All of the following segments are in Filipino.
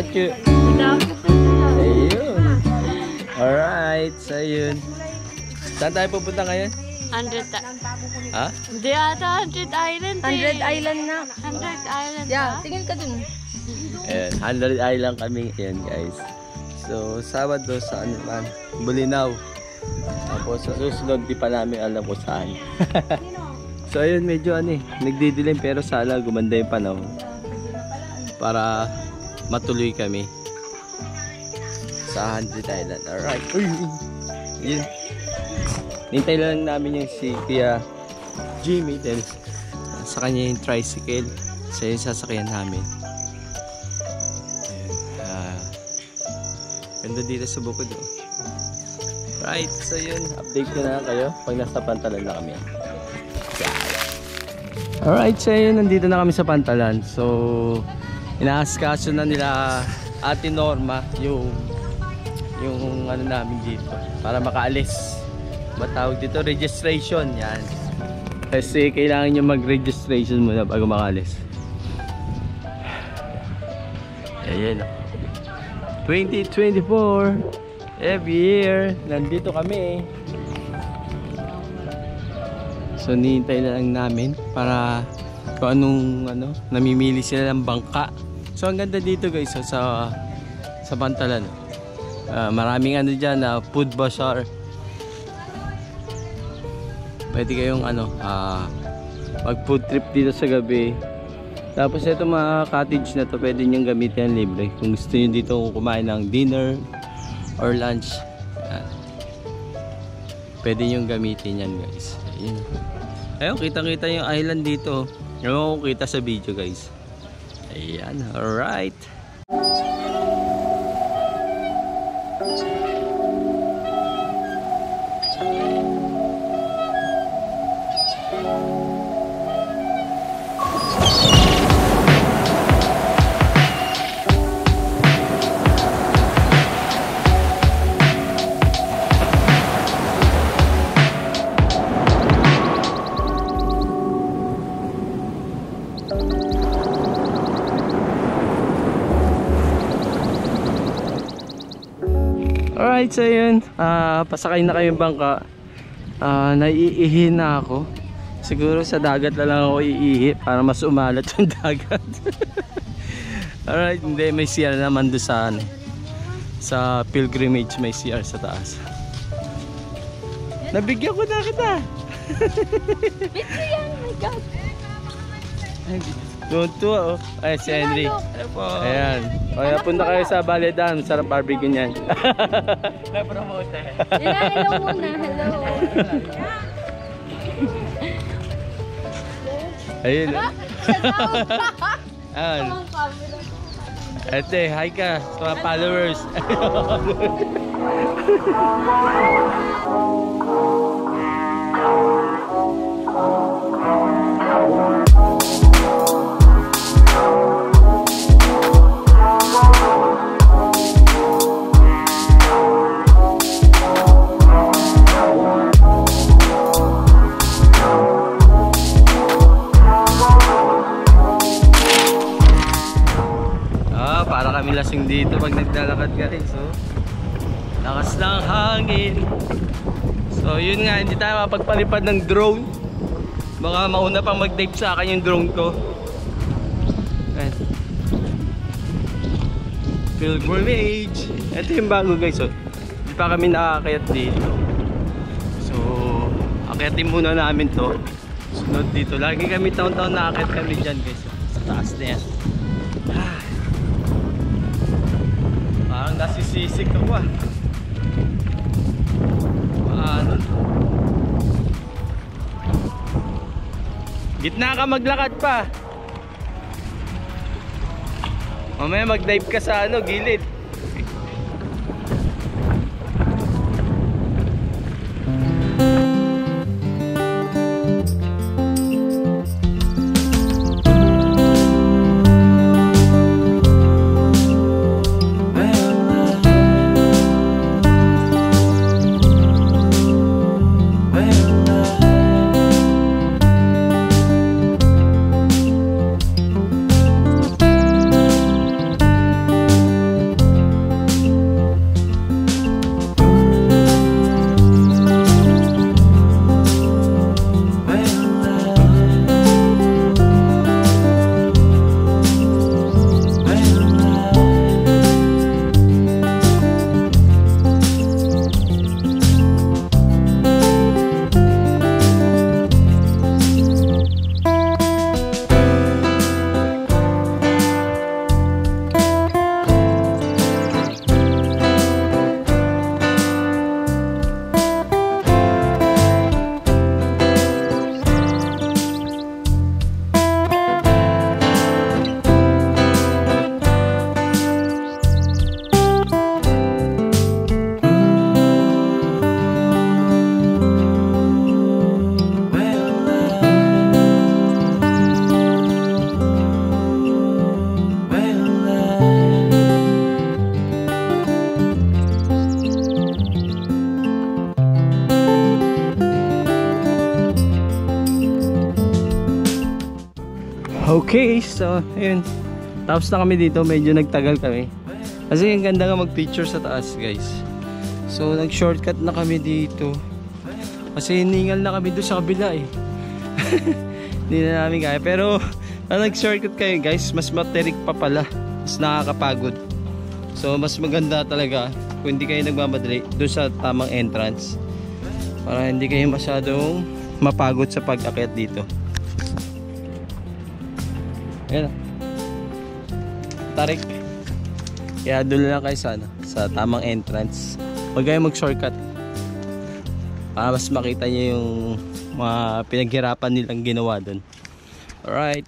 Pachu. Ayun. Alright, so yun. Saan tayo pupunta ngayon? 100. Ha? Hindi ata 100 Island. 100 Island na. 100 Island. Yeah, tingin ka dun. Ayan, 100 Island kami. Ayan guys. So, Sabado sa ano man, Bulinaw. Tapos sa susunod, di pa namin alam kung saan. So ayun, medyo ano eh, nagdidilim pero sana gumanda yung panahon. Para matuloy kami sa 100 Island. Alright. Uy, yun. Nintay lang namin yung si Kuya Jimmy dahil sa kanya yung tricycle. Sa yung sasakyan namin. Ganda dito sa bukod. Oh. Right, so yun. Update ko na kayo pag nasa Pantalan na kami. Alright, so yun. Nandito na kami sa Pantalan. So, inaaskaso na nila Ate Norma yung ano namin dito para makaalis. Matawag dito registration. Yan. Kasi kailangan nyo mag-registration muna bago makaalis. Ayan. 2024 every year nandito kami. So nihintay na lang namin para kung anong namimili sila ng bangka. So ang ganda dito guys, so, sa Pantalan. Maraming ano dyan na food bazaar. Pwede kayong mag food trip dito sa gabi. Tapos ito mga cottage na to pwede nyo gamitin libre kung gusto nyo dito kumain ng dinner or lunch. Pwede nyo gamitin yan guys. Ayun, kitang-kita yung island dito. Yung kita sa video guys. Ayan, alright. Alright, so yun, pasakay na kayong bangka. Naiihi na ako. Siguro sa dagat na lang ako iihi para mas umalat yung dagat. Alright, hindi, may CR naman doon sa pilgrimage, may CR sa taas. Nabigyan ko na kita. Bitso yan, my God. Tuntua oh. Ay, si Henry. Ayan. O, punta kayo sa Valle Dam. Sarap barbecue niyan. Na-promote eh. Hello muna, hello. Ayun. Ayan. Ate, hi ka sa mga followers. Para kami lasing dito pag naglalakad guys. So, lakas ng hangin. So yun nga, hindi tayo mapagpalipad ng drone. Baka mauna pang mag-dive sa akin yung drone ko. Ayan. Pilgrimage. Ito yung bago guys. So, hindi pa kami nakakayat dito. So akayatin muna namin to. Sunod dito. Lagi kami taon-taon nakakayat kami dyan guys. Sa taas na yan. Parang nasisisik ako ah. Paano? Gitna ka maglakad pa. Mamaya mag-dive ka sa gilid. Okay, so ayun. Tapos na kami dito, medyo nagtagal kami. Kasi ang ganda nga mag-picture sa taas, guys. So nag-shortcut na kami dito. Kasi hiningal na kami doon sa kabila eh. Hindi na namin kaya. Pero nag-shortcut kayo, guys, mas materik pa pala. Mas nakakapagod. So mas maganda talaga kung hindi kayo nagmamadali doon sa tamang entrance. Para hindi kayo masyadong mapagod sa pag-akyat dito. Ayan. Tarik. Kaya doon lang kayo sa tamang entrance. Huwag kayo mag-shortcut. Para mas makita nyo yung mga pinaghirapan nilang ginawa doon. Alright.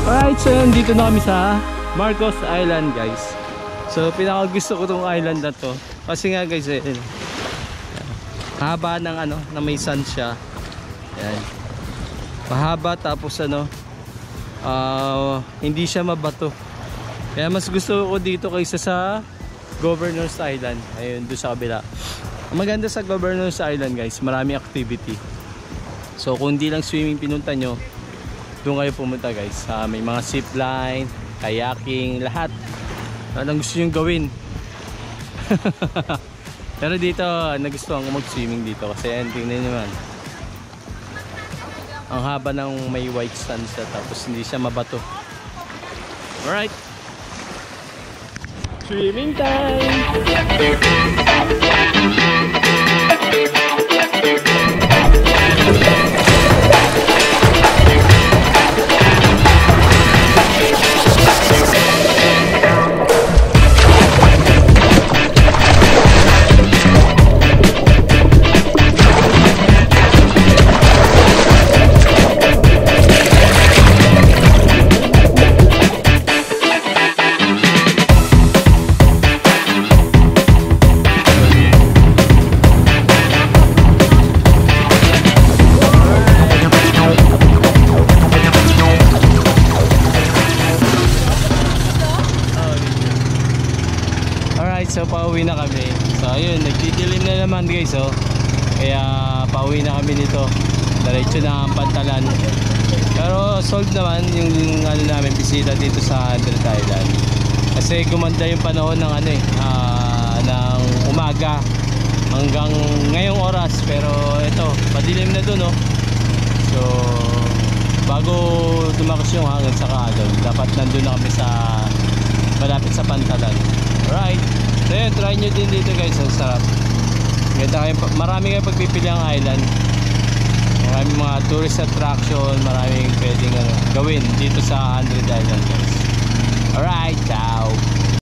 Alright, so yun, dito na kami sa Marcos Island, guys. So pinakagusto ko tong island na to kasi nga, guys, haba ng na may sun siya. Ayan. Mahaba, tapos hindi siya mabato. Kaya mas gusto ko dito kaysa sa Governor's Island. Ayun, doon sa kabila. Ang maganda sa Governor's Island, guys, marami activity. So kung di lang swimming pinunta nyo, doon kayo pumunta, guys. May mga zipline, kayaking, lahat. Anong gusto nyo gawin? Pero dito, nagustuhan ko mag-swimming dito. Kasi yan, tingnan nyo man. Ang haba ng may white sand siya, tapos hindi siya mabato. Alright. Swimming time! So pauwi na kami. So ayun, nagdidilim na naman, guys, oh. Kaya pauwi na kami nito. Diretso na ang Pantalan. Pero solved naman yung namin bisita dito sa Andret Island. Kasi gumanda yung panahon ng ng umaga hanggang ngayong oras. Pero ito, madilim na dun, oh. So bago tumakas yung hangin sa kaagad, dapat nandun na kami sa malapit sa Pantalan. Alright. So yun, try nyo din dito, guys. Ang sarap. Marami kayong pagpipili ang island. Maraming mga tourist attraction. Maraming pwedeng gawin dito sa Andret Island, guys. Alright, ciao.